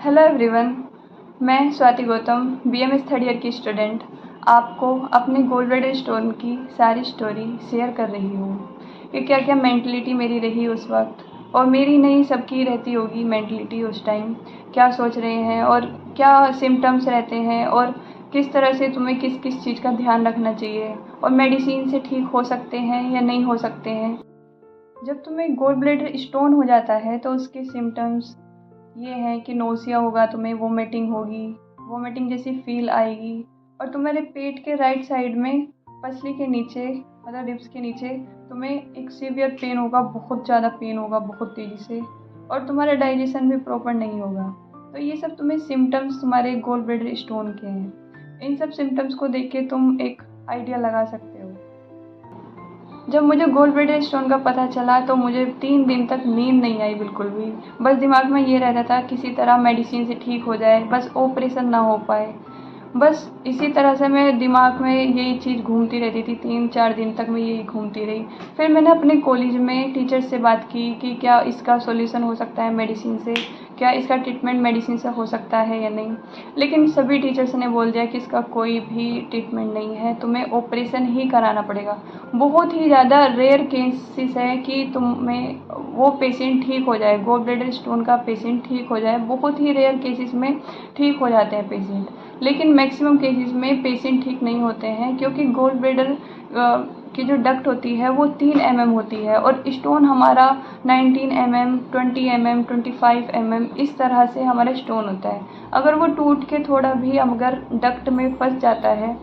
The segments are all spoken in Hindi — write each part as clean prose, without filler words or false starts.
हेलो एवरीवन, मैं Swati Gautam BMS third year की स्टूडेंट आपको अपने गोल्ड ब्लैडर स्टोन की सारी स्टोरी शेयर कर रही हूँ कि क्या क्या मेंटलिटी मेरी रही उस वक्त, और मेरी नहीं सबकी रहती होगी मेंटलिटी उस टाइम। क्या सोच रहे हैं और क्या सिम्टम्स रहते हैं और किस तरह से तुम्हें किस किस चीज़ का ध्यान रखना चाहिए, और मेडिसिन से ठीक हो सकते हैं या नहीं हो सकते हैं। जब तुम्हें गोल्ड ब्लैडर स्टोन हो जाता है तो उसके सिम्टम्स ये है कि नोसिया होगा, तुम्हें वोमिटिंग होगी, वोमिटिंग जैसी फील आएगी, और तुम्हारे पेट के राइट साइड में पसली के नीचे मतलब रिब्स के नीचे तुम्हें एक सीवियर पेन होगा, बहुत ज़्यादा पेन होगा बहुत तेज़ी से, और तुम्हारा डाइजेशन भी प्रॉपर नहीं होगा। तो ये सब तुम्हें सिम्टम्स तुम्हारे गोल्ड ब्लैडर स्टोन के हैं। इन सब सिम्टम्स को देख के तुम एक आइडिया लगा सकते हो। जब मुझे गोल्ड ब्लैडर स्टोन का पता चला तो मुझे 3 दिन तक नींद नहीं आई बिल्कुल भी। बस दिमाग में ये रहता था किसी तरह मेडिसिन से ठीक हो जाए, बस ऑपरेशन ना हो पाए। बस इसी तरह से मैं दिमाग में यही चीज़ घूमती रहती थी। 3-4 दिन तक मैं यही घूमती रही। फिर मैंने अपने कॉलेज में टीचर से बात की कि क्या इसका सॉल्यूशन हो सकता है मेडिसिन से, क्या इसका ट्रीटमेंट मेडिसिन से हो सकता है या नहीं। लेकिन सभी टीचर्स ने बोल दिया कि इसका कोई भी ट्रीटमेंट नहीं है, तुम्हें ऑपरेशन ही कराना पड़ेगा। बहुत ही ज़्यादा रेयर केसेस है कि तुम्हें वो पेशेंट ठीक हो जाए, गोल्ड ब्लैडर स्टोन का पेशेंट ठीक हो जाए। बहुत ही रेयर केसेस में ठीक हो जाते हैं पेशेंट, लेकिन मैक्सिमम केसेस में पेशेंट ठीक नहीं होते हैं, क्योंकि गोल्ड ब्लैडर की जो डक्ट होती है वो 3 mm होती है, और स्टोन हमारा 19 mm, 20 mm, 25 mm इस तरह से हमारा स्टोन होता है। अगर वो टूट के थोड़ा भी अगर डक्ट में फंस जाता है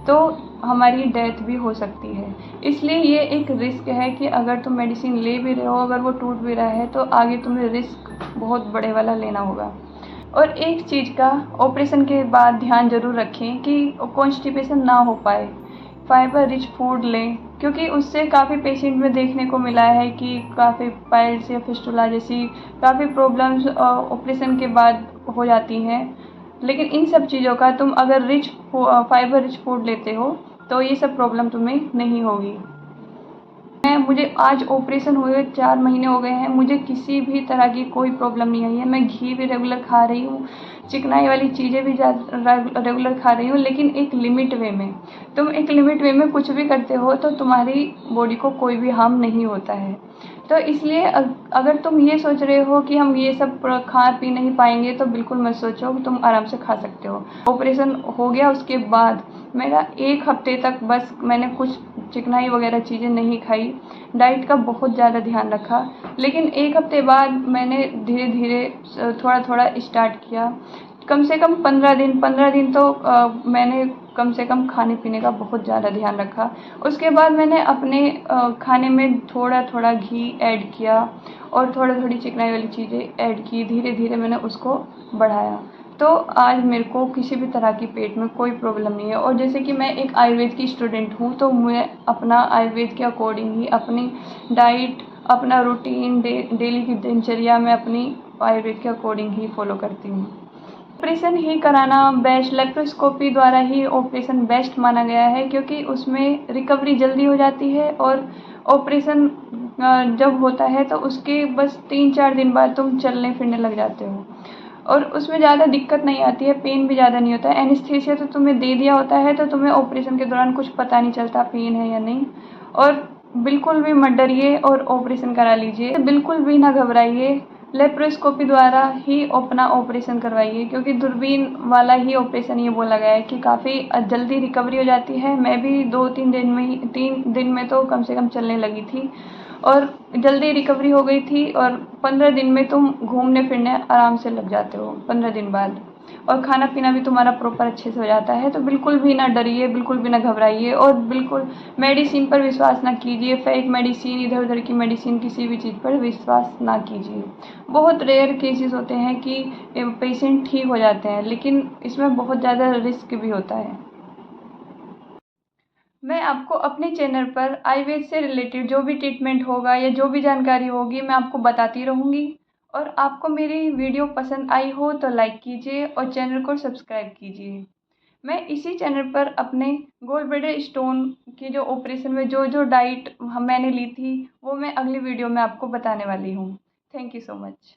तो हमारी डेथ भी हो सकती है। इसलिए ये एक रिस्क है कि अगर तुम मेडिसिन ले भी रहे हो, अगर वो टूट भी रहा है तो आगे तुम्हें रिस्क बहुत बड़े वाला लेना होगा। और एक चीज़ का ऑपरेशन के बाद ध्यान ज़रूर रखें कि कॉन्स्टिपेशन ना हो पाए। फाइबर रिच फूड लें, क्योंकि उससे काफ़ी पेशेंट में देखने को मिला है कि काफ़ी पाइल्स या फिस्टुला जैसी काफ़ी प्रॉब्लम्स ऑपरेशन के बाद हो जाती हैं। लेकिन इन सब चीज़ों का तुम अगर फाइबर रिच फूड लेते हो तो ये सब प्रॉब्लम तुम्हें नहीं होगी। मुझे आज ऑपरेशन हुए 4 महीने हो गए हैं, मुझे किसी भी तरह की कोई प्रॉब्लम नहीं आई है। मैं घी भी रेगुलर खा रही हूँ, चिकनाई वाली चीज़ें भी रेगुलर खा रही हूँ, लेकिन एक लिमिट वे में। तुम एक लिमिट वे में कुछ भी करते हो तो तुम्हारी बॉडी को कोई भी हार्म नहीं होता है। तो इसलिए अगर तुम ये सोच रहे हो कि हम ये सब खा पी नहीं पाएंगे तो बिल्कुल मत सोचो, तुम आराम से खा सकते हो। ऑपरेशन हो गया उसके बाद मेरा 1 हफ्ते तक बस मैंने कुछ चिकनाई वगैरह चीज़ें नहीं खाई, डाइट का बहुत ज़्यादा ध्यान रखा। लेकिन 1 हफ्ते बाद मैंने धीरे धीरे थोड़ा थोड़ा स्टार्ट किया। कम से कम 15 दिन तो मैंने कम से कम खाने पीने का बहुत ज़्यादा ध्यान रखा। उसके बाद मैंने अपने खाने में थोड़ा थोड़ा घी ऐड किया और थोड़ी थोड़ी चिकनाई वाली चीज़ें ऐड की। धीरे धीरे मैंने उसको बढ़ाया, तो आज मेरे को किसी भी तरह की पेट में कोई प्रॉब्लम नहीं है। और जैसे कि मैं एक आयुर्वेद की स्टूडेंट हूँ, तो मैं अपना आयुर्वेद के अकॉर्डिंग ही अपनी डाइट, अपना रूटीन, डेली की दिनचर्या मैं अपनी आयुर्वेद के अकॉर्डिंग ही फॉलो करती हूँ। ऑपरेशन ही कराना बेस्ट, लेप्रोस्कोपी द्वारा ही ऑपरेशन बेस्ट माना गया है, क्योंकि उसमें रिकवरी जल्दी हो जाती है। और ऑपरेशन जब होता है तो उसके बस 3-4 दिन बाद तुम चलने फिरने लग जाते हो, और उसमें ज़्यादा दिक्कत नहीं आती है, पेन भी ज़्यादा नहीं होता है। एनेस्थीसिया तो तुम्हें दे दिया होता है, तो तुम्हें ऑपरेशन के दौरान कुछ पता नहीं चलता पेन है या नहीं। और बिल्कुल भी मत डरिए और ऑपरेशन करा लीजिए, बिल्कुल भी ना घबराइए। लेप्रोस्कोपी द्वारा ही अपना ऑपरेशन करवाइए, क्योंकि दूरबीन वाला ही ऑपरेशन ये बोला गया है कि काफ़ी जल्दी रिकवरी हो जाती है। मैं भी 2-3 दिन में ही 3 दिन में तो कम से कम चलने लगी थी और जल्दी रिकवरी हो गई थी। और 15 दिन में तुम घूमने फिरने आराम से लग जाते हो 15 दिन बाद, और खाना पीना भी तुम्हारा प्रॉपर अच्छे से हो जाता है। तो बिल्कुल भी ना डरिए, बिल्कुल भी ना घबराइए, और बिल्कुल मेडिसिन पर विश्वास ना कीजिए। फेक मेडिसिन, इधर उधर की मेडिसिन, किसी भी चीज़ पर विश्वास ना कीजिए। बहुत रेयर केसेस होते हैं कि पेशेंट ठीक हो जाते हैं, लेकिन इसमें बहुत ज़्यादा रिस्क भी होता है। मैं आपको अपने चैनल पर आयुर्वेद से रिलेटेड जो भी ट्रीटमेंट होगा या जो भी जानकारी होगी मैं आपको बताती रहूँगी। और आपको मेरी वीडियो पसंद आई हो तो लाइक कीजिए और चैनल को सब्सक्राइब कीजिए। मैं इसी चैनल पर अपने गोल्ड ब्लैडर स्टोन की जो ऑपरेशन में जो जो डाइट मैंने ली थी वो मैं अगली वीडियो में आपको बताने वाली हूँ। Thank you so much.